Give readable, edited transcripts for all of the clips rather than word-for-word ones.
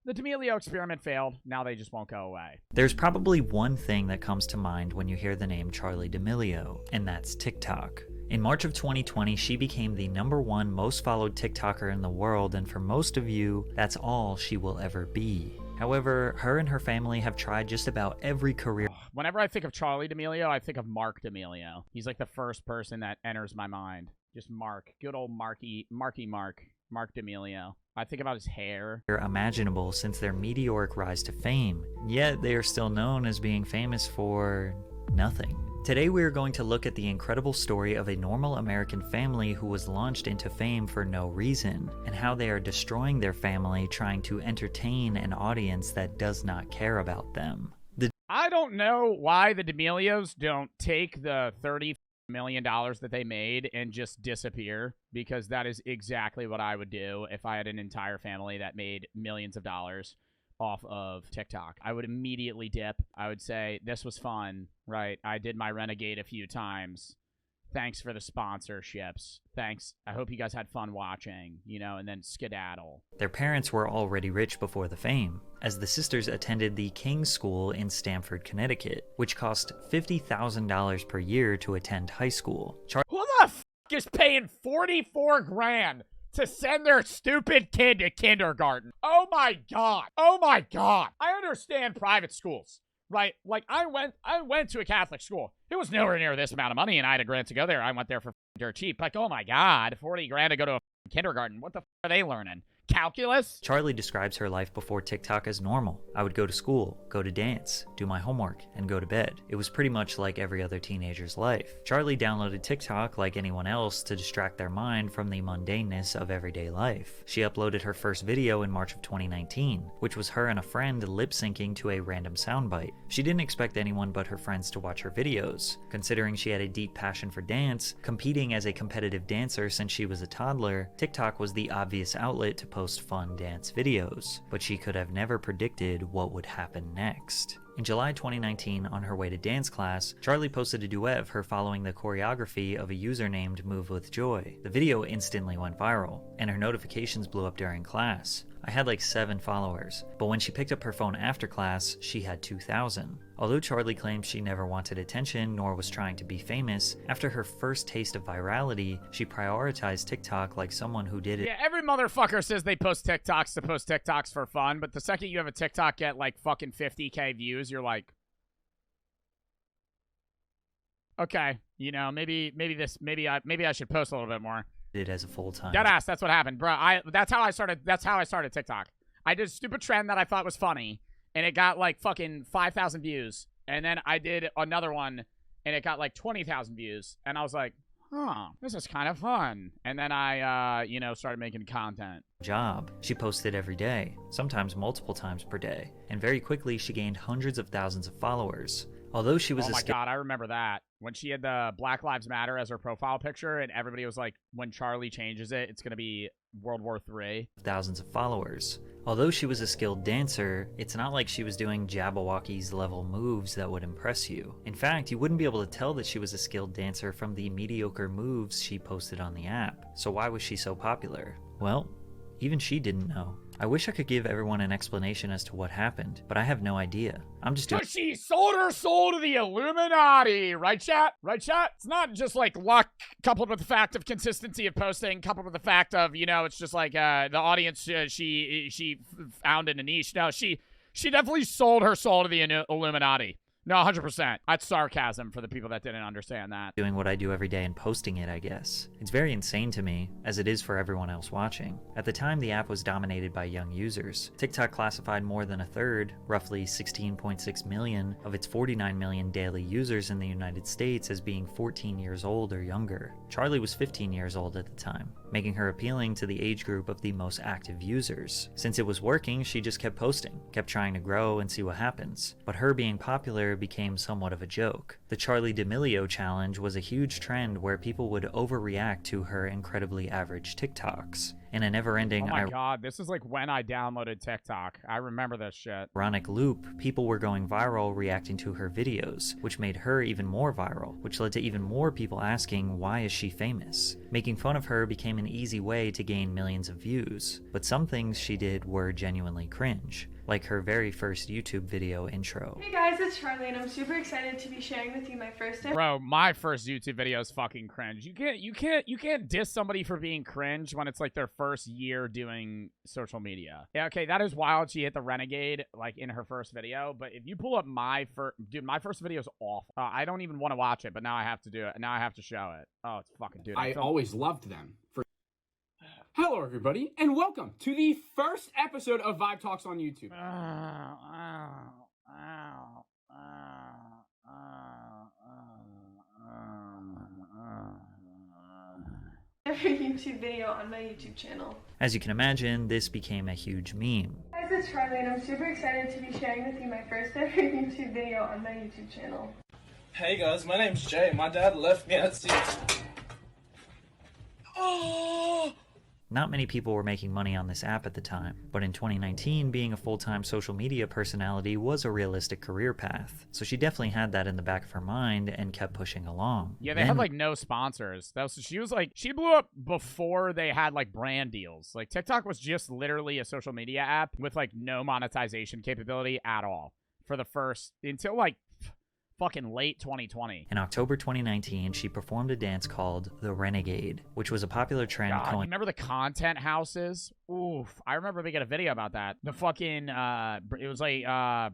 the Demilio experiment failed. Now they just won't go away. There's probably one thing that comes to mind when you hear the name Charli D'Amelio, and that's TikTok. In March of 2020, she became the #1 most followed TikToker in the world, and for most of you, that's all she will ever be. However, her and her family have tried just about every career. Whenever I think of Charli D'Amelio, I think of Mark D'Amelio. He's like the first person that enters my mind. Just Mark. Good old Mark D'Amelio. I think about his hair. Imaginable since their meteoric rise to fame, yet they are still known as being famous for nothing. Today we are going to look at the incredible story of a normal American family who was launched into fame for no reason, and how they are destroying their family trying to entertain an audience that does not care about them. I don't know why the Demilios don't take the $30 million that they made and just disappear, because that is exactly what I would do if I had an entire family that made millions of dollars off of TikTok. I would immediately dip. I would say, this was fun, right? I did my Renegade a few times. Thanks for the sponsorships. Thanks. I hope you guys had fun watching, and then skedaddle. Their parents were already rich before the fame, as the sisters attended the King's School in Stamford, Connecticut, which cost $50,000 per year to attend high school. Who the f*** is paying $44,000 to send their stupid kid to kindergarten? Oh my god. Oh my god. I understand private schools, right? Like, I went to a Catholic school. It was nowhere near this amount of money, and I had a grant to go there. I went there for dirt cheap. Like, oh my god, $40,000 to go to a kindergarten. What the f are they learning? Calculus? Charli describes her life before TikTok as normal. I would go to school, go to dance, do my homework, and go to bed. It was pretty much like every other teenager's life. Charli downloaded TikTok like anyone else to distract their mind from the mundaneness of everyday life. She uploaded her first video in March of 2019, which was her and a friend lip-syncing to a random soundbite. She didn't expect anyone but her friends to watch her videos. Considering she had a deep passion for dance, competing as a competitive dancer since she was a toddler, TikTok was the obvious outlet to post fun dance videos, but she could have never predicted what would happen next. In July 2019, on her way to dance class, Charli posted a duet of her following the choreography of a user named Move With Joy. The video instantly went viral, and her notifications blew up during class. I had like 7 followers, but when she picked up her phone after class, she had 2,000. Although Charli claims she never wanted attention nor was trying to be famous, after her first taste of virality, she prioritized TikTok like someone who did it. Yeah, every motherfucker says they post TikToks to post TikToks for fun, but the second you have a TikTok get like fucking 50K views, you're like, okay, maybe I should post a little bit more. It as a full-time. Deadass, that's what happened, bro. That's how I started TikTok. I did a stupid trend that I thought was funny, and it got like fucking 5,000 views. And then I did another one, and it got like 20,000 views. And I was like, huh, this is kind of fun. And then I, started making content. Job. She posted every day, sometimes multiple times per day, and very quickly she gained hundreds of thousands of followers. Although she was oh my god, I remember that. When she had the Black Lives Matter as her profile picture, and everybody was like, when Charli changes it, it's going to be World War III. Thousands of followers. Although she was a skilled dancer, it's not like she was doing Jabberwockies level moves that would impress you. In fact, you wouldn't be able to tell that she was a skilled dancer from the mediocre moves she posted on the app. So why was she so popular? Well, even she didn't know. I wish I could give everyone an explanation as to what happened, but I have no idea. I'm just doing— She sold her soul to the Illuminati, right, chat? Right, chat? It's not just like luck coupled with the fact of consistency of posting, coupled with the fact of, it's just like the audience she found in a niche. No, she definitely sold her soul to the Illuminati. No, 100%. That's sarcasm for the people that didn't understand that. Doing what I do every day and posting it, I guess. It's very insane to me, as it is for everyone else watching. At the time, the app was dominated by young users. TikTok classified more than a third, roughly 16.6 million, of its 49 million daily users in the United States as being 14 years old or younger. Charli was 15 years old at the time, making her appealing to the age group of the most active users. Since it was working, she just kept posting, kept trying to grow and see what happens. But her being popular became somewhat of a joke. The Charli D'Amelio challenge was a huge trend where people would overreact to her incredibly average TikToks. In a never-ending Oh my god, this is like when I downloaded TikTok. I remember this shit. ironic loop, people were going viral reacting to her videos, which made her even more viral, which led to even more people asking, why is she famous? Making fun of her became an easy way to gain millions of views, but some things she did were genuinely cringe, like her very first YouTube video intro. Hey guys, it's Charlie and I'm super excited to be sharing with you my first ever. Bro, my first YouTube video is fucking cringe. You can't diss somebody for being cringe when it's like their first year doing social media. Yeah, okay, that is wild. She hit the Renegade like in her first video, but if you pull up my first video is awful. I don't even want to watch it, but now I have to do it. Now I have to show it. Oh, it's fucking dude. I always loved them. Hello, everybody, and welcome to the first episode of Vibe Talks on YouTube. Every YouTube video on my YouTube channel. As you can imagine, this became a huge meme. Hey guys, it's Charlie and I'm super excited to be sharing with you my first ever YouTube video on my YouTube channel. Hey guys, my name's Jay. My dad left me at 6. Oh! Not many people were making money on this app at the time, but in 2019, being a full-time social media personality was a realistic career path, so she definitely had that in the back of her mind and kept pushing along. Yeah, they had like no sponsors. She blew up before they had like brand deals. Like TikTok was just literally a social media app with like no monetization capability at all for the first until like fucking late 2020. In October 2019, she performed a dance called the Renegade, which was a popular trend. God, remember the content houses? Oof, I remember making a video about that. The fucking, it was like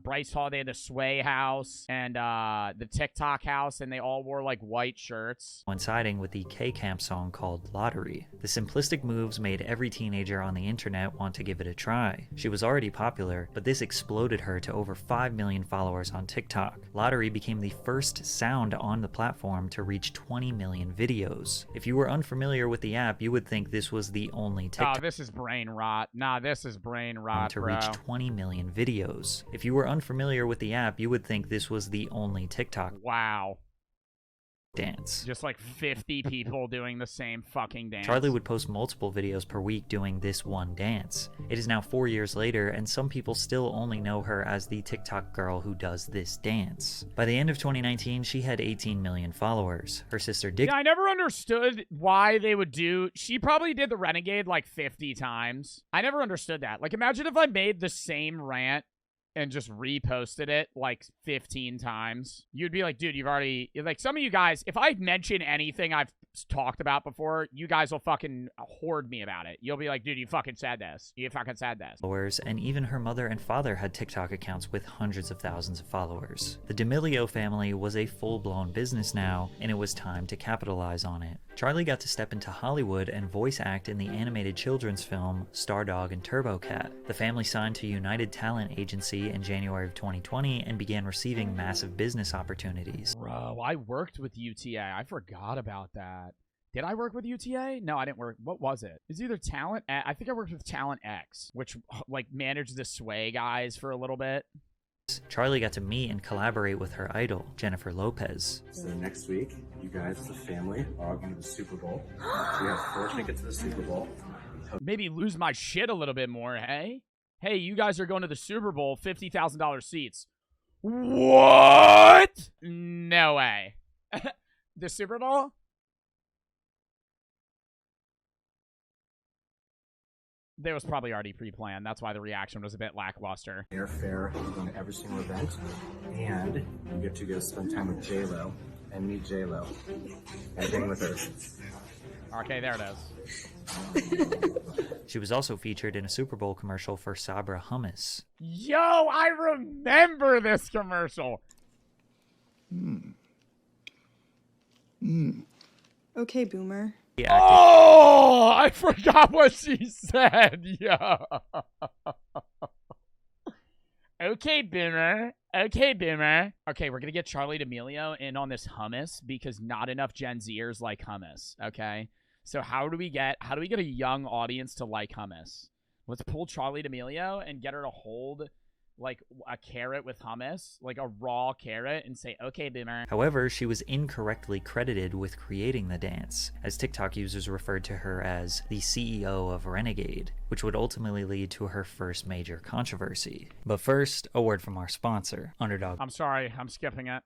Bryce Hall, they had the Sway house and the TikTok house, and they all wore like white shirts. Coinciding with the K-Camp song called Lottery. The simplistic moves made every teenager on the internet want to give it a try. She was already popular, but this exploded her to over 5 million followers on TikTok. Lottery became the first sound on the platform to reach 20 million videos. If you were unfamiliar with the app, you would think this was the only TikTok. Oh, this is brain rot. Nah, this is brain rot, to bro. reach 20 million videos. If you were unfamiliar with the app, you would think this was the only TikTok. Wow. Dance. Just like 50 people doing the same fucking dance. Charlie would post multiple videos per week doing this one dance. It is now 4 years later, and some people still only know her as the TikTok girl who does this dance. By the end of 2019, she had 18 million followers. Her sister Dick. Yeah, I never understood why they would do. She probably did the Renegade like 50 times. I never understood that. Like, imagine if I made the same rant and just reposted it like 15 times. You'd be like, dude, you've already, like, some of you guys, if I mention anything I've talked about before, you guys will fucking hoard me about it. You'll be like, dude, you fucking said this. You fucking said this. Followers, and even her mother and father had TikTok accounts with hundreds of thousands of followers. The Demilio family was a full-blown business now, and it was time to capitalize on it. Charlie got to step into Hollywood and voice act in the animated children's film Stardog and Turbo Cat. The family signed to United Talent Agency in January of 2020 and began receiving massive business opportunities. Bro, I worked with UTA. I forgot about that. Did I work with UTA? No, I didn't work. What was it? It's either Talent. I think I worked with Talent X, which like managed the Sway guys for a little bit. Charlie got to meet and collaborate with her idol, Jennifer Lopez. So next week, you guys as a family are all going to the Super Bowl. We have 4 tickets to the Super Bowl. Maybe lose my shit a little bit more, hey? Hey, you guys are going to the Super Bowl, $50,000 seats. What? No way. The Super Bowl? There was probably already pre-planned. That's why the reaction was a bit lackluster. Airfare, going to every single event, and you get to go spend time with J-Lo and meet J-Lo and hang with her. Okay, there it is. She was also featured in a Super Bowl commercial for Sabra Hummus. Yo, I remember this commercial. Okay, boomer. Oh, I forgot what she said. Yeah. Okay, boomer. Okay, boomer. Okay, we're gonna get Charlie Demilio in on this hummus because not enough Gen Zers like hummus. Okay, so how do we get a young audience to like hummus? Let's pull Charlie D'Amelio and get her to hold like a carrot with hummus, like a raw carrot, and say, okay, boomer. However, she was incorrectly credited with creating the dance, as TikTok users referred to her as the CEO of Renegade, which would ultimately lead to her first major controversy. But first, a word from our sponsor, Underdog. I'm sorry, I'm skipping it.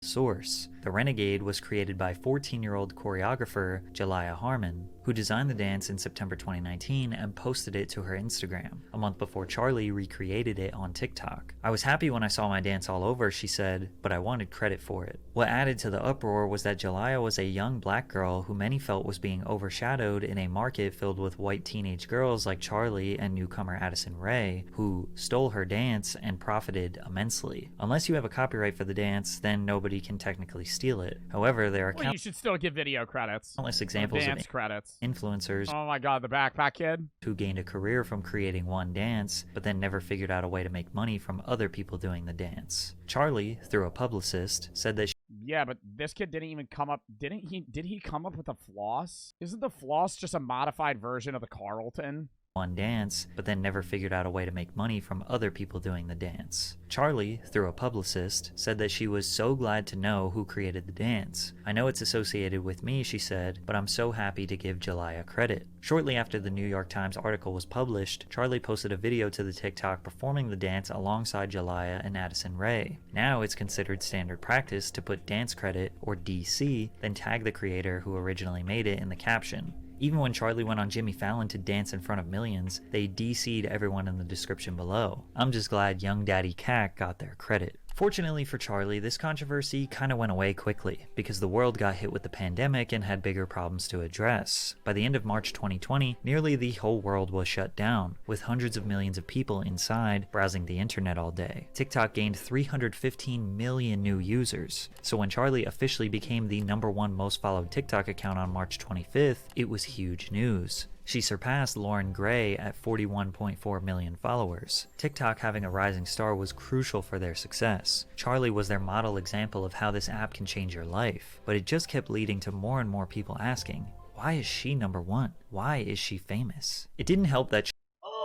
Source. The Renegade was created by 14-year-old choreographer Jalaiah Harmon, who designed the dance in September 2019 and posted it to her Instagram, a month before Charlie recreated it on TikTok. I was happy when I saw my dance all over, she said, but I wanted credit for it. What added to the uproar was that Jalaiah was a young black girl who many felt was being overshadowed in a market filled with white teenage girls like Charlie and newcomer Addison Rae, who stole her dance and profited immensely. Unless you have a copyright for the dance, then nobody can technically steal it. However, there are Well, you should still give video credits. countless examples Dance of credits. influencers Oh my god, the backpack kid. who gained a career from creating one dance, but then never figured out a way to make money from other people doing the dance. Charlie, through a publicist, said that Yeah, but this kid didn't even come up. Did he come up with a floss? Isn't the floss just a modified version of the Carlton? one dance, but then never figured out a way to make money from other people doing the dance. Charlie, through a publicist, said that she was so glad to know who created the dance. I know it's associated with me, she said, but I'm so happy to give Jalaiah credit. Shortly after the New York Times article was published, Charlie posted a video to the TikTok performing the dance alongside Jalaiah and Addison Rae. Now it's considered standard practice to put dance credit, or DC, then tag the creator who originally made it in the caption. Even when Charlie went on Jimmy Fallon to dance in front of millions, they DC'd everyone in the description below. I'm just glad Young Daddy Cat got their credit. Fortunately for Charlie, this controversy kind of went away quickly, because the world got hit with the pandemic and had bigger problems to address. By the end of March 2020, nearly the whole world was shut down, with hundreds of millions of people inside, browsing the internet all day. TikTok gained 315 million new users, so when Charlie officially became the #1 most followed TikTok account on March 25th, it was huge news. She surpassed Lauren Gray at 41.4 million followers. TikTok having a rising star was crucial for their success. Charlie was their model example of how this app can change your life, but it just kept leading to more and more people asking, why is she #1? Why is she famous? It didn't help that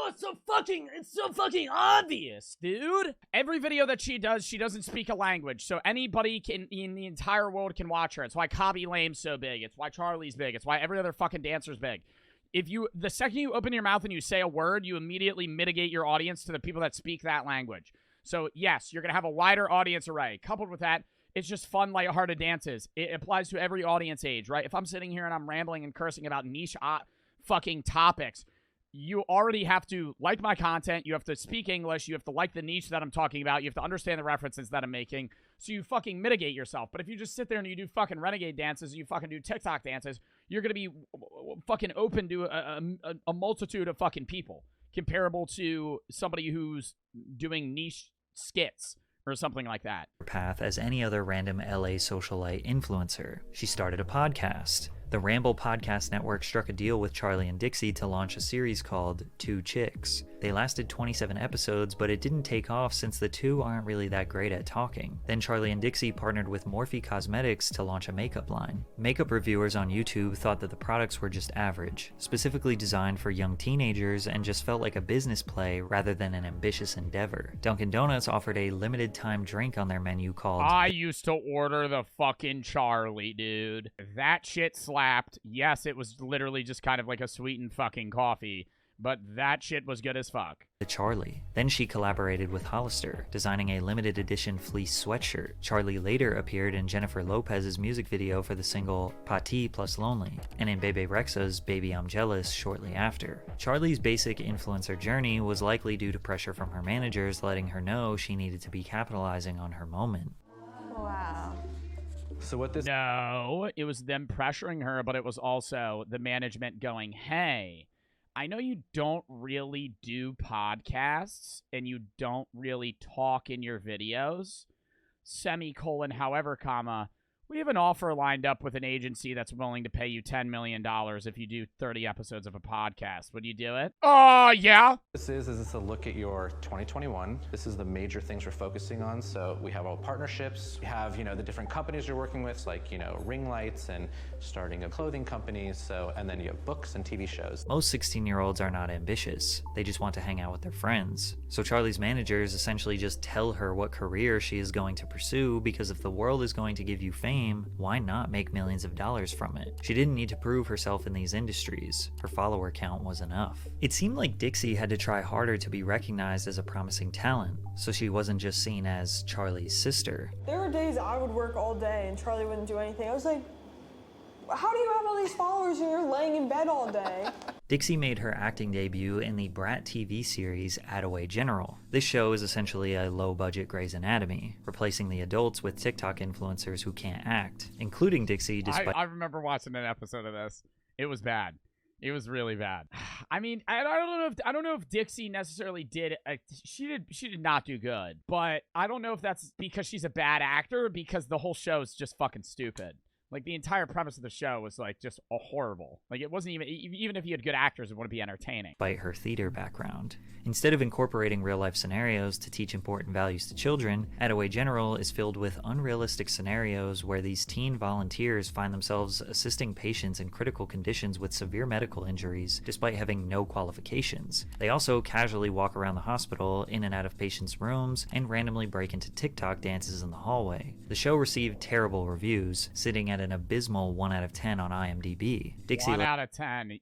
It's so fucking obvious, dude. Every video that she does, she doesn't speak a language, so anybody in the entire world can watch her. It's why Cobby Lame's so big. It's why Charlie's big. It's why every other fucking dancer's big. The second you open your mouth and you say a word, you immediately mitigate your audience to the people that speak that language. So yes, you're going to have a wider audience array. Coupled with that, it's just fun, lighthearted dances. It applies to every audience age, right? If I'm sitting here and I'm rambling and cursing about niche fucking topics, you already have to like my content, you have to speak English, you have to like the niche that I'm talking about, you have to understand the references that I'm making, so you fucking mitigate yourself. But if you just sit there and you do fucking Renegade dances, and you fucking do TikTok dances, you're going to be fucking open to a multitude of fucking people, comparable to somebody who's doing niche skits or something like that. path as any other random LA socialite influencer. She started a podcast. The Ramble Podcast Network struck a deal with Charlie and Dixie to launch a series called Two Chicks. They lasted 27 episodes, but it didn't take off since the two aren't really that great at talking. Then Charlie and Dixie partnered with Morphe Cosmetics to launch a makeup line. Makeup reviewers on YouTube thought that the products were just average, specifically designed for young teenagers, and just felt like a business play rather than an ambitious endeavor. Dunkin' Donuts offered a limited time drink on their menu called I used to order the fucking Charlie, dude. That shit slapped. Yes, it was literally just kind of like a sweetened fucking coffee, but that shit was good as fuck. the Charlie. Then she collaborated with Hollister, designing a limited edition fleece sweatshirt. Charlie later appeared in Jennifer Lopez's music video for the single Pati Plus Lonely, and in Bebe Rexha's Baby I'm Jealous shortly after. Charlie's basic influencer journey was likely due to pressure from her managers letting her know she needed to be capitalizing on her moment. Wow. So what this No, it was them pressuring her, but it was also the management going, hey, I know you don't really do podcasts and you don't really talk in your videos, semicolon, however, comma, We have an offer lined up with an agency that's willing to pay you $10 million if you do 30 episodes of a podcast. Would you do it? Yeah. This is a look at your 2021. This is the major things we're focusing on. So we have all partnerships. We have, the different companies you're working with, like, ring lights and starting a clothing company. So, and then you have books and TV shows. Most 16-year-olds are not ambitious. They just want to hang out with their friends. So Charlie's managers essentially just tell her what career she is going to pursue, because if the world is going to give you fame, why not make millions of dollars from it? She didn't need to prove herself in these industries. Her follower count was enough. It seemed like Dixie had to try harder to be recognized as a promising talent, so she wasn't just seen as Charlie's sister. There were days I would work all day and Charlie wouldn't do anything. I was like, how do you have all these followers and you're laying in bed all day? Dixie made her acting debut in the Brat TV series Outway General. This show is essentially a low-budget Grey's Anatomy, replacing the adults with TikTok influencers who can't act, including Dixie despite... I remember watching an episode of this. It was bad. It was really bad. I mean, I don't know if Dixie necessarily did. She did not do good, but I don't know if that's because she's a bad actor or because the whole show is just fucking stupid. Like, the entire premise of the show was, like, just a horrible. Like, it wasn't even if you had good actors, it wouldn't be entertaining. Despite her theater background. Instead of incorporating real-life scenarios to teach important values to children, Outway General is filled with unrealistic scenarios where these teen volunteers find themselves assisting patients in critical conditions with severe medical injuries, despite having no qualifications. They also casually walk around the hospital, in and out of patients' rooms, and randomly break into TikTok dances in the hallway. The show received terrible reviews, sitting at an abysmal 1 out of 10 on IMDb. Dixie 1 out of 10.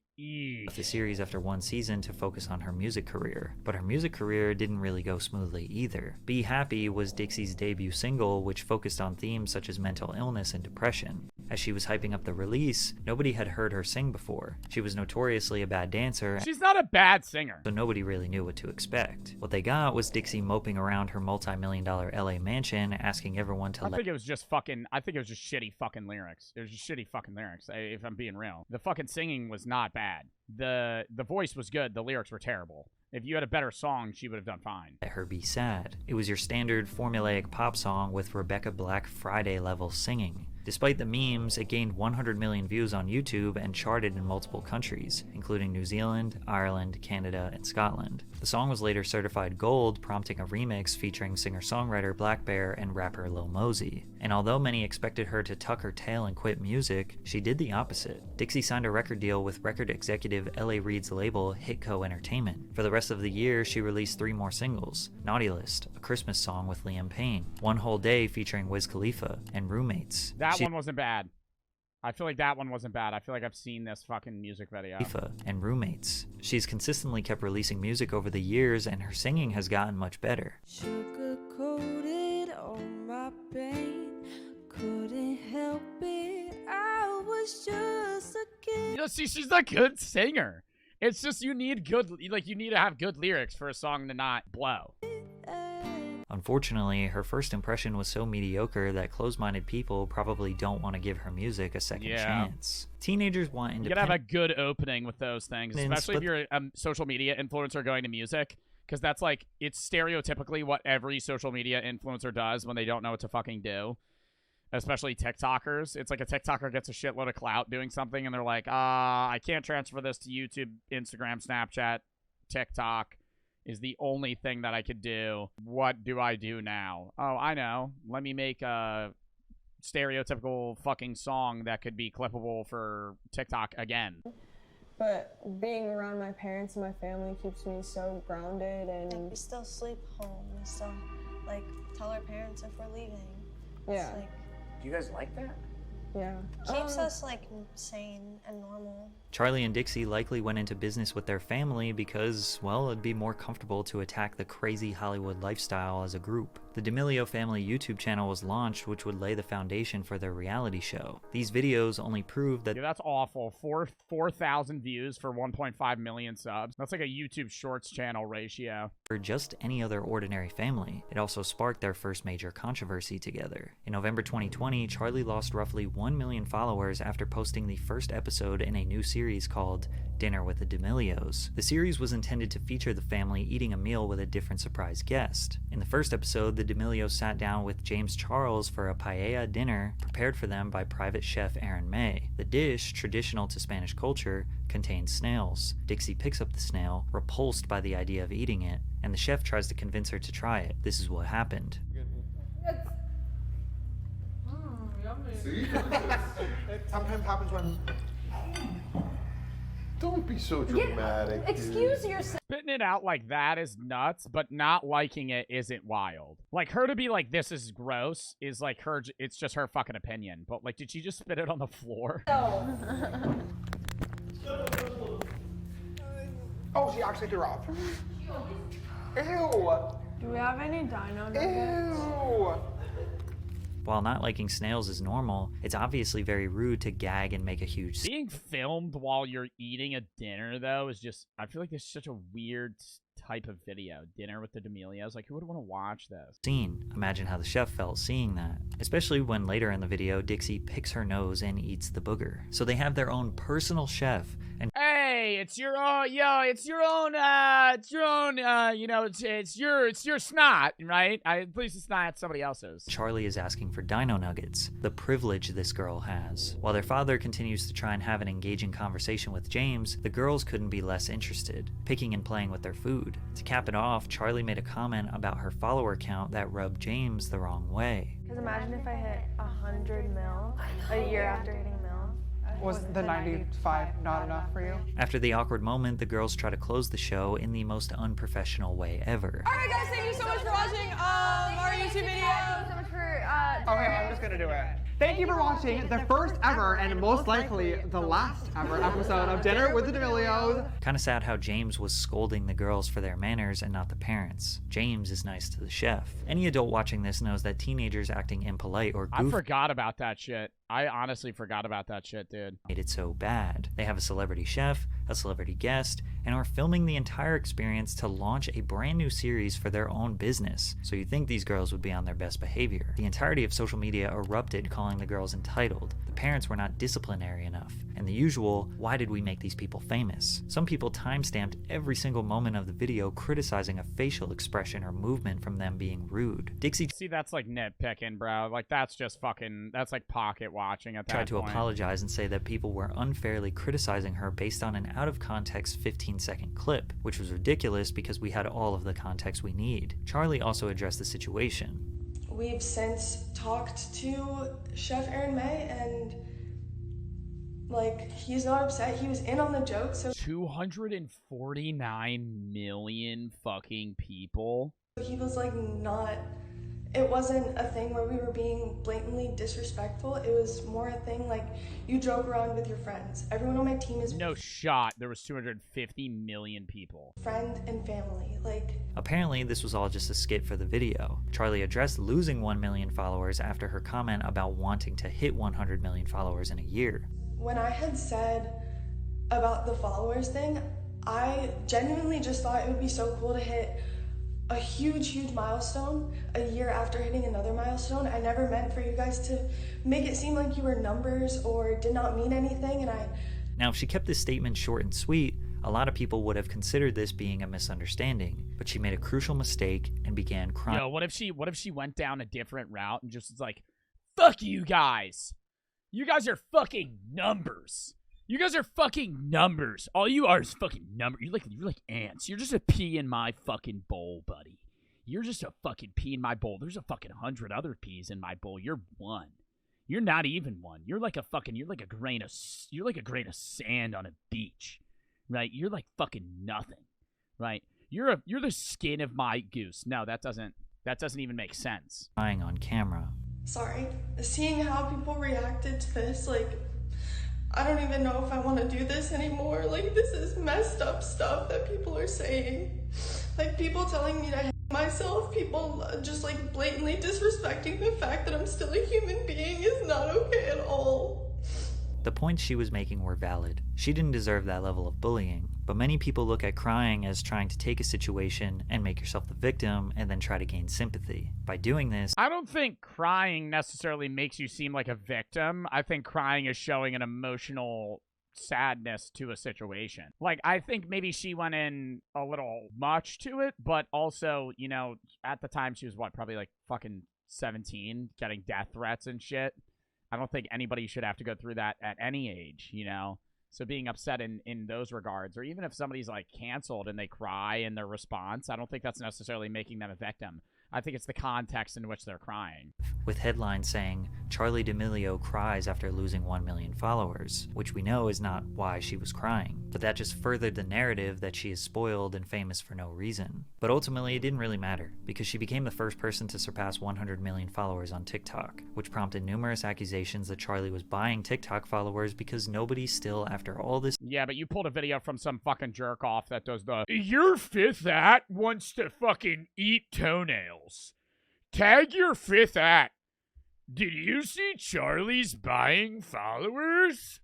left the series after one season to focus on her music career, but her music career didn't really go smoothly either. Be Happy was Dixie's debut single, which focused on themes such as mental illness and depression. As she was hyping up the release, nobody had heard her sing before. She was notoriously a bad dancer. She's not a bad singer. So nobody really knew what to expect. What they got was Dixie moping around her multi-million-dollar LA mansion, asking everyone to I think it was just shitty fucking lyrics. It was just shitty fucking lyrics, if I'm being real. The fucking singing was not bad. The voice was good. The lyrics were terrible. If you had a better song, she would have done fine. Let her be sad. It was your standard formulaic pop song with Rebecca Black Friday level singing. Despite the memes, it gained 100 million views on YouTube and charted in multiple countries, including New Zealand, Ireland, Canada, and Scotland. The song was later certified gold, prompting a remix featuring singer-songwriter Black Bear and rapper Lil Mosey. And although many expected her to tuck her tail and quit music, she did the opposite. Dixie signed a record deal with record executive L.A. Reid's label Hitco Entertainment. For the rest of the year, she released 3 more singles: Naughty List, a Christmas song with Liam Payne, One Whole Day featuring Wiz Khalifa, and Roommates. That one wasn't bad. I feel like that one wasn't bad. I feel like I've seen this fucking music video. And Roommates. She's consistently kept releasing music over the years, and her singing has gotten much better. Sugar-coated all my pain, couldn't help it, I was just a kid. You know, see, she's a good singer. It's just you need to have good lyrics for a song to not blow. Unfortunately, her first impression was so mediocre that closed-minded people probably don't want to give her music a second chance. Teenagers want independence. You gotta have a good opening with those things, especially if you're a social media influencer going to music, because that's like, it's stereotypically what every social media influencer does when they don't know what to fucking do. Especially TikTokers. It's like a TikToker gets a shitload of clout doing something, and they're like, I can't transfer this to YouTube, Instagram, Snapchat, TikTok is the only thing that I could do. What do I do now? Oh, I know. Let me make a stereotypical fucking song that could be clippable for TikTok again. But being around my parents and my family keeps me so grounded, and we still sleep home. We still tell our parents if we're leaving. Yeah. Do you guys like that? Yeah. Keeps us sane and normal. Charlie and Dixie likely went into business with their family because, well, it'd be more comfortable to attack the crazy Hollywood lifestyle as a group. The Demilio family YouTube channel was launched, which would lay the foundation for their reality show. These videos only proved that— Yeah, that's awful. 4,000 views for 1.5 million subs. That's like a YouTube Shorts channel ratio. For just any other ordinary family. It also sparked their first major controversy together. In November 2020, Charlie lost roughly 1 million followers after posting the first episode in a new series series called Dinner with the Demilios. The series was intended to feature the family eating a meal with a different surprise guest. In the first episode, the Demilios sat down with James Charles for a paella dinner prepared for them by private chef Aaron May. The dish, traditional to Spanish culture, contains snails. Dixie picks up the snail, repulsed by the idea of eating it, and the chef tries to convince her to try it. This is what happened. See? It sometimes happens when... Don't be so dramatic. Excuse yourself. Spitting it out like that is nuts, but not liking it isn't wild. Like, her to be like, this is gross, is like her, it's just her fucking opinion. But, like, did she just spit it on the floor? Oh, she actually threw up. Ew. Do we have any dino nuggets? Ew. While not liking snails is normal, it's obviously very rude to gag and make a huge Being filmed while you're eating a dinner, though, is just, I feel like there's such a weird type of video. Dinner with the Demilios. Like, who would want to watch this? scene. Imagine how the chef felt seeing that. Especially when later in the video, Dixie picks her nose and eats the booger. So they have their own personal chef, and Hey, it's your own, it's your own, you know, it's your snot, right? At least it's not somebody else's. Charlie is asking for dino nuggets, the privilege this girl has. While their father continues to try and have an engaging conversation with James, the girls couldn't be less interested, picking and playing with their food. To cap it off, Charlie made a comment about her follower count that rubbed James the wrong way. Because imagine if I hit 100 mil a year after hitting mil. Was the 95 not enough for you? After the awkward moment, the girls try to close the show in the most unprofessional way ever. Alright guys, thank you so much for watching our YouTube video. Thank you so much for Okay, I'm just gonna do it. Thank you for watching the first ever and most likely the last ever episode of Dinner with the Demilios. Kinda sad how James was scolding the girls for their manners and not the parents. James is nice to the chef. Any adult watching this knows that teenagers acting impolite or I goofy forgot about that shit. I honestly forgot about that shit, dude. made it so bad. They have a celebrity chef, a celebrity guest, and are filming the entire experience to launch a brand new series for their own business. So you'd think these girls would be on their best behavior. The entirety of social media erupted calling the girls entitled. The parents were not disciplinary enough. And the usual, why did we make these people famous? Some people timestamped every single moment of the video criticizing a facial expression or movement from them being rude. Dixie See, that's like nitpicking, bro. Like, that's just fucking, that's like pocket watching at that tried to point. apologize and say that people were unfairly criticizing her based on an out-of-context 15-second clip, which was ridiculous because we had all of the context we need. Charlie also addressed the situation. We've since talked to Chef Aaron May, and like, he's not upset. He was in on the joke, so 249 million fucking people. he was like not, it wasn't a thing where we were being blatantly disrespectful. It was more a thing like you joke around with your friends. Everyone on my team is No shot. There was 250 million people. friend and family. Like, Apparently, this was all just a skit for the video. Charlie addressed losing 1 million followers after her comment about wanting to hit 100 million followers in a year. when I had said about the followers thing, I genuinely just thought it would be so cool to hit a huge milestone a year after hitting another milestone. I never meant for you guys to make it seem like you were numbers or did not mean anything, and Now, if she kept this statement short and sweet, a lot of people would have considered this being a misunderstanding, but she made a crucial mistake and began crying. Yo, what if she went down a different route and just was like, fuck you guys. You guys are fucking numbers. You guys are fucking numbers. All you are is fucking numbers. You're like ants. You're just a pea in my fucking bowl, buddy. You're just a fucking pea in my bowl. There's a fucking 100 other peas in my bowl. You're one. You're not even one. You're like a grain of sand on a beach, right? You're like fucking nothing, right? You're the skin of my goose. No, that doesn't even make sense. Crying on camera. sorry. Seeing how people reacted to this, like, I don't even know if I want to do this anymore. Like, this is messed up stuff that people are saying. Like, people telling me to hate myself, people just like blatantly disrespecting the fact that I'm still a human being is not okay at all. The points she was making were valid. She didn't deserve that level of bullying, but many people look at crying as trying to take a situation and make yourself the victim and then try to gain sympathy. By doing this, I don't think crying necessarily makes you seem like a victim. I think crying is showing an emotional sadness to a situation. Like, I think maybe she went in a little much to it, but also, you know, at the time she was what, probably like fucking 17, getting death threats and shit. I don't think anybody should have to go through that at any age, you know? So being upset in those regards, or even if somebody's like canceled and they cry in their response, I don't think that's necessarily making them a victim. I think it's the context in which they're crying. With headlines saying, Charli D'Amelio cries after losing 1 million followers, which we know is not why she was crying, but that just furthered the narrative that she is spoiled and famous for no reason. But ultimately, it didn't really matter, because she became the first person to surpass 100 million followers on TikTok, which prompted numerous accusations that Charli was buying TikTok followers because nobody still, after all this— Yeah, but you pulled a video from some fucking jerk off that does the, your fifth at wants to fucking eat toenails. Tag your fifth at. Did you see Charli's buying followers?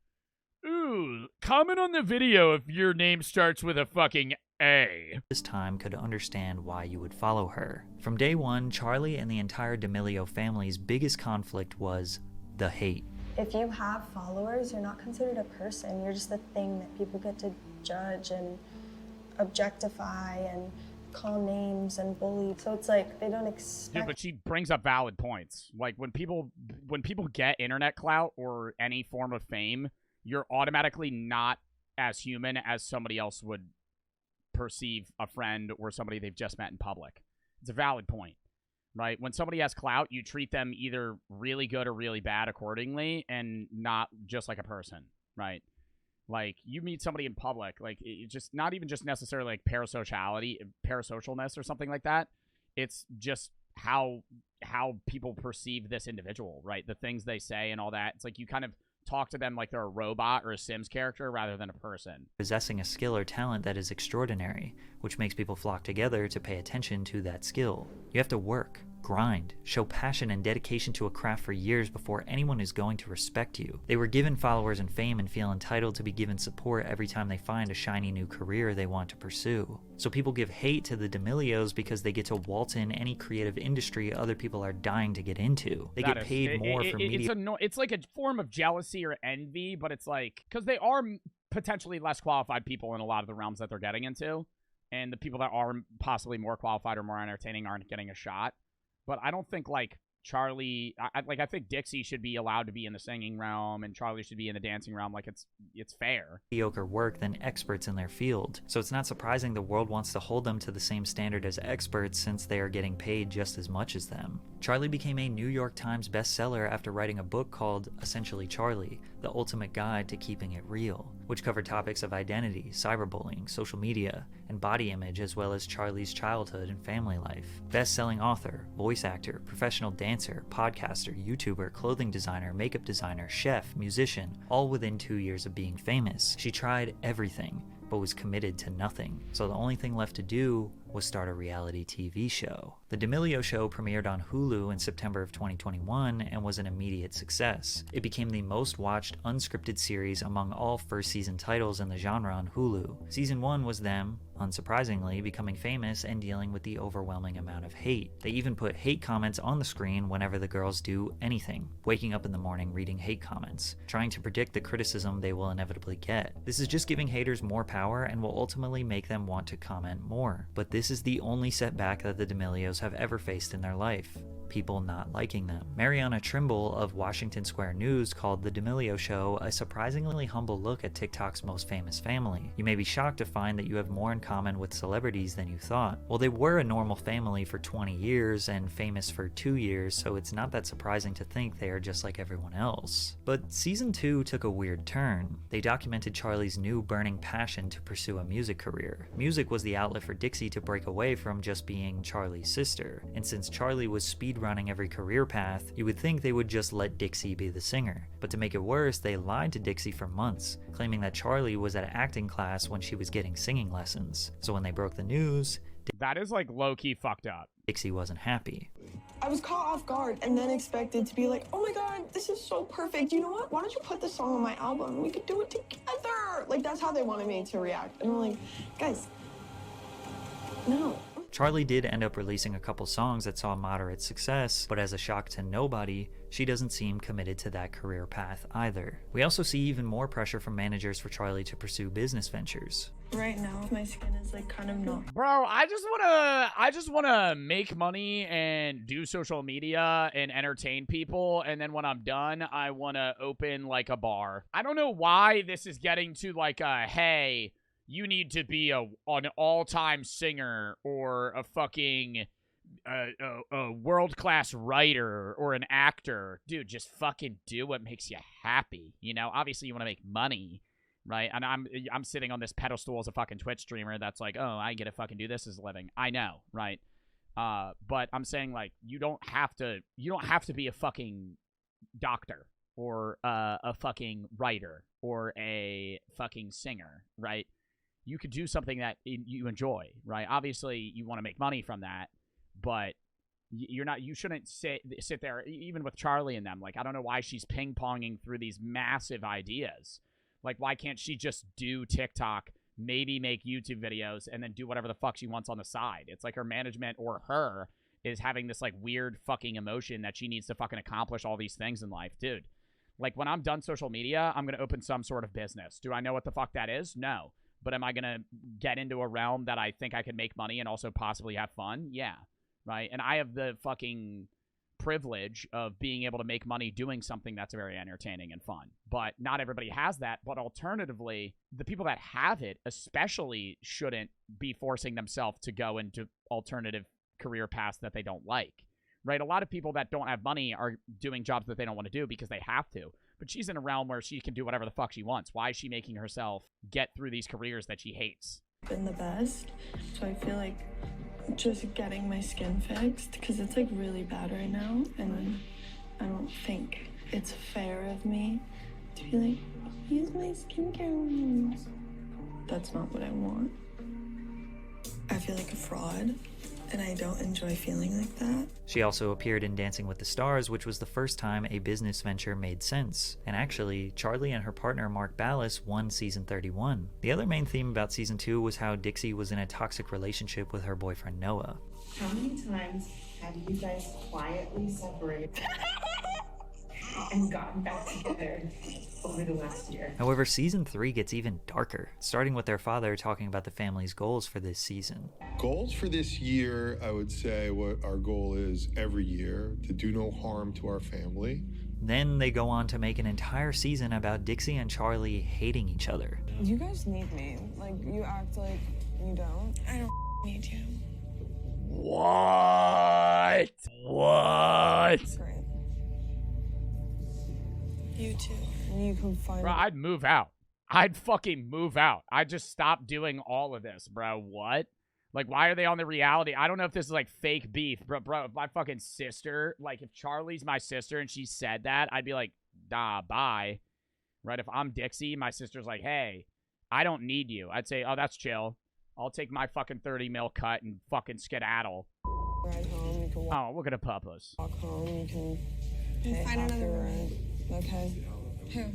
Ooh, comment on the video if your name starts with a fucking A. This time could understand why you would follow her. From day one, Charli and the entire Demilio family's biggest conflict was the hate. If you have followers, you're not considered a person. You're just a thing that people get to judge and objectify and call names and bully. So it's like they don't expect— Dude, but she brings up valid points. Like when people get internet clout or any form of fame, you're automatically not as human as somebody else would perceive a friend or somebody they've just met in public. It's a valid point, right? When somebody has clout, you treat them either really good or really bad accordingly, and not just like a person, right? Like, you meet somebody in public, like, it just not even just necessarily like parasocialness or something like that. It's just how people perceive this individual, right? The things they say and all that. It's like you kind of talk to them like they're a robot or a Sims character rather than a person. Possessing a skill or talent that is extraordinary, which makes people flock together to pay attention to that skill. You have to work, grind, show passion and dedication to a craft for years before anyone is going to respect you. They were given followers and fame and feel entitled to be given support every time they find a shiny new career they want to pursue. So people give hate to the Demilios because they get to waltz in any creative industry other people are dying to get into. They get paid more for media. It's like a form of jealousy or envy, but it's like, because they are potentially less qualified people in a lot of the realms that they're getting into, and the people that are possibly more qualified or more entertaining aren't getting a shot. But I don't think, like, Charli, I think Dixie should be allowed to be in the singing realm, and Charli should be in the dancing realm. Like, it's fair. Mediocre work than experts in their field. So it's not surprising the world wants to hold them to the same standard as experts, since they are getting paid just as much as them. Charli became a New York Times bestseller after writing a book called Essentially Charli, The Ultimate Guide to Keeping It Real, which covered topics of identity, cyberbullying, social media, and body image, as well as Charli's childhood and family life. Best-selling author, voice actor, professional dancer, podcaster, YouTuber, clothing designer, makeup designer, chef, musician, all within 2 years of being famous. She tried everything, but was committed to nothing. So the only thing left to do was start a reality TV show. The Demilio Show premiered on Hulu in September of 2021 and was an immediate success. It became the most watched unscripted series among all first season titles in the genre on Hulu. Season 1 was them, unsurprisingly, becoming famous and dealing with the overwhelming amount of hate. They even put hate comments on the screen whenever the girls do anything, waking up in the morning reading hate comments, trying to predict the criticism they will inevitably get. This is just giving haters more power and will ultimately make them want to comment more. But this is the only setback that the Demilios have ever faced in their life: people not liking them. Mariana Trimble of Washington Square News called The Demilio Show a surprisingly humble look at TikTok's most famous family. You may be shocked to find that you have more in common with celebrities than you thought. Well, they were a normal family for 20 years and famous for 2 years, so it's not that surprising to think they are just like everyone else. But season 2 took a weird turn. They documented Charli's new burning passion to pursue a music career. Music was the outlet for Dixie to break away from just being Charli's sister, and since Charli was speedrunning every career path, you would think they would just let Dixie be the singer. But to make it worse, they lied to Dixie for months, claiming that Charli was at acting class when she was getting singing lessons. So when they broke the news, that is like low-key fucked up. Dixie wasn't happy. I was caught off guard and then expected to be like, oh my god, this is so perfect. You know what? Why don't you put this song on my album? We could do it together. Like, that's how they wanted me to react. And I'm like, guys, no. Charli did end up releasing a couple songs that saw moderate success, but as a shock to nobody, she doesn't seem committed to that career path either. We also see even more pressure from managers for Charli to pursue business ventures. Right now, my skin is like kind of not. Bro, I just wanna make money and do social media and entertain people, and then when I'm done, I wanna open like a bar. I don't know why this is getting to like a, hey, you need to be an all-time singer or a fucking a world-class writer or an actor. Dude, just fucking do what makes you happy. You know, obviously you want to make money, right? And I'm sitting on this pedestal as a fucking Twitch streamer that's like, oh, I get to fucking do this as a living. I know, right? But I'm saying, like, you don't have to be a fucking doctor or a fucking writer or a fucking singer, right? You could do something that you enjoy, right? Obviously, you want to make money from that, but you shouldn't sit there, even with Charli and them. Like, I don't know why she's ping-ponging through these massive ideas. Like, why can't she just do TikTok, maybe make YouTube videos, and then do whatever the fuck she wants on the side? It's like her management or her is having this, like, weird fucking emotion that she needs to fucking accomplish all these things in life. Dude, like, when I'm done social media, I'm going to open some sort of business. Do I know what the fuck that is? No. But am I going to get into a realm that I think I could make money and also possibly have fun? Yeah, right? And I have the fucking privilege of being able to make money doing something that's very entertaining and fun. But not everybody has that. But alternatively, the people that have it especially shouldn't be forcing themselves to go into alternative career paths that they don't like, right? A lot of people that don't have money are doing jobs that they don't want to do because they have to. But she's in a realm where she can do whatever the fuck she wants. Why is she making herself get through these careers that she hates? Been the best, so I feel like just getting my skin fixed, because it's like really bad right now, and I don't think it's fair of me to be like, use my skincare. That's not what I want. I feel like a fraud, and I don't enjoy feeling like that. She also appeared in Dancing with the Stars, which was the first time a business venture made sense. And actually, Charli and her partner Mark Ballas won season 31. The other main theme about season 2 was how Dixie was in a toxic relationship with her boyfriend Noah. How many times have you guys quietly separated and gotten back together over the last year? However, season 3 gets even darker, starting with their father talking about the family's goals for this season. Goals for this year, I would say what our goal is every year, to do no harm to our family. Then they go on to make an entire season about Dixie and Charli hating each other. You guys need me. Like, you act like you don't. I don't need you. What? What? Great. You too. You can find. Bro, I'd move out. I'd fucking move out. I'd just stop doing all of this, bro. What? Like, why are they on the reality? I don't know if this is, like, fake beef. Bro, if my fucking sister, like, if Charli's my sister and she said that, I'd be like, nah, bye. Right? If I'm Dixie, my sister's like, hey, I don't need you. I'd say, oh, that's chill. I'll take my fucking 30 mil cut and fucking skedaddle. Ride home, you can Oh, look at a puppus. walk home, you can pay find half another your ride. rent. Okay. Who?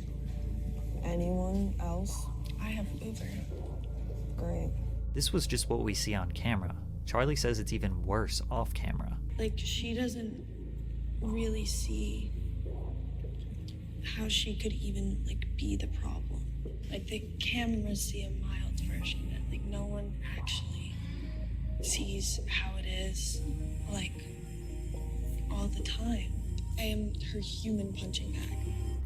Anyone else? I have Uber. Great. This was just what we see on camera. Charli says it's even worse off camera. Like, she doesn't really see how she could even, like, be the problem. Like, the cameras see a mild version of it. Like, no one actually sees how it is, like, all the time. I am her human punching bag.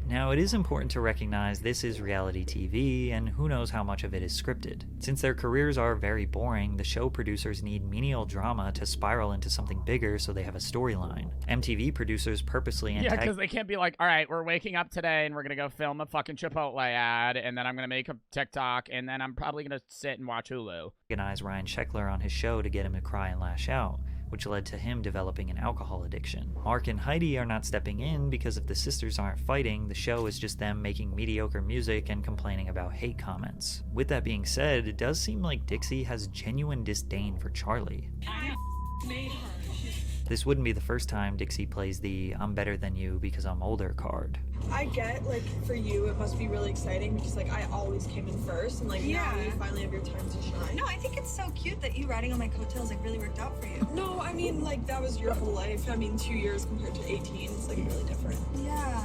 Now, it is important to recognize this is reality TV, and who knows how much of it is scripted. Since their careers are very boring, the show producers need menial drama to spiral into something bigger so they have a storyline. MTV producers purposely Yeah, because they can't be like, all right, we're waking up today and we're going to go film a fucking Chipotle ad, and then I'm going to make a TikTok, and then I'm probably going to sit and watch Hulu. Organize Ryan Sheckler on his show to get him to cry and lash out, which led to him developing an alcohol addiction. Mark and Heidi are not stepping in because if the sisters aren't fighting, the show is just them making mediocre music and complaining about hate comments. With that being said, it does seem like Dixie has genuine disdain for Charli. I made her. This wouldn't be the first time Dixie plays the "I'm better than you because I'm older" card. I get, like, for you, it must be really exciting because, like, I always came in first, and, like, now you finally have your time to shine. No, I think it's so cute that you riding on my coattails, like, really worked out for you. No, I mean, like, that was your whole life. I mean, 2 years compared to 18, it's, like, really different. Yeah.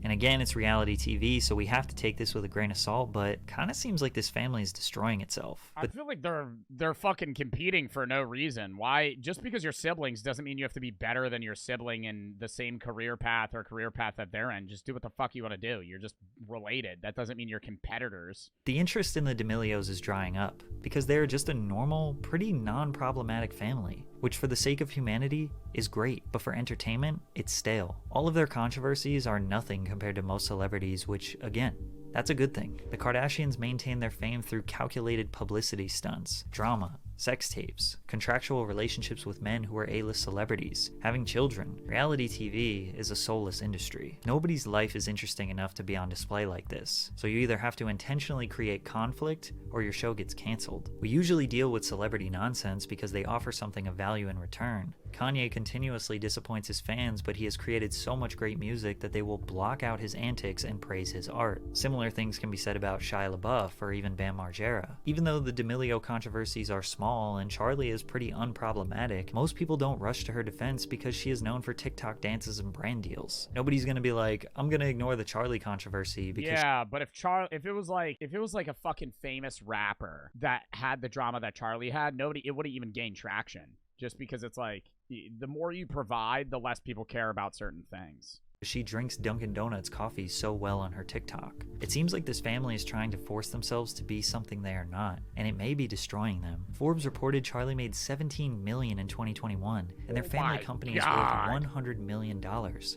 And again, it's reality TV, so we have to take this with a grain of salt, but kind of seems like this family is destroying itself. I feel like they're fucking competing for no reason. Why? Just because you're siblings doesn't mean you have to be better than your sibling in the same career path that they're in. Just do what the fuck you want to do. You're just related. That doesn't mean you're competitors. The interest in the Demilios is drying up because they're just a normal, pretty non-problematic family, which for the sake of humanity is great, but for entertainment, it's stale. All of their controversies are nothing compared to most celebrities, which, again, that's a good thing. The Kardashians maintain their fame through calculated publicity stunts, drama, sex tapes, contractual relationships with men who are A-list celebrities, having children. Reality TV is a soulless industry. Nobody's life is interesting enough to be on display like this, so you either have to intentionally create conflict or your show gets canceled. We usually deal with celebrity nonsense because they offer something of value in return. Kanye continuously disappoints his fans, but he has created so much great music that they will block out his antics and praise his art. Similar things can be said about Shia LaBeouf or even Bam Margera. Even though the Demilio controversies are small and Charlie is pretty unproblematic, most people don't rush to her defense because she is known for TikTok dances and brand deals. Nobody's gonna be like, I'm gonna ignore the Charlie controversy because yeah, but if it was like a fucking famous rapper that had the drama that Charlie had, it wouldn't even gain traction. Just because it's like, the more you provide, the less people care about certain things. she drinks Dunkin' Donuts coffee so well on her TikTok. It seems like this family is trying to force themselves to be something they are not, and it may be destroying them. Forbes reported Charlie made $17 million in 2021, and their family company is worth $100 million.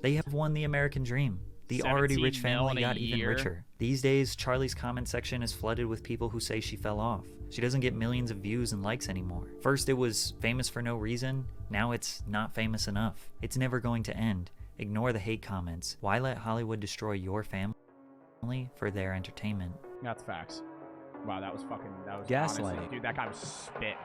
They have won the American dream. The already rich family got even richer. These days, Charlie's comment section is flooded with people who say she fell off. She doesn't get millions of views and likes anymore. First it was famous for no reason, now it's not famous enough. It's never going to end. Ignore the hate comments. Why let Hollywood destroy your family for their entertainment? That's facts. Wow, that was gaslighting. Honestly, dude, that guy was spit.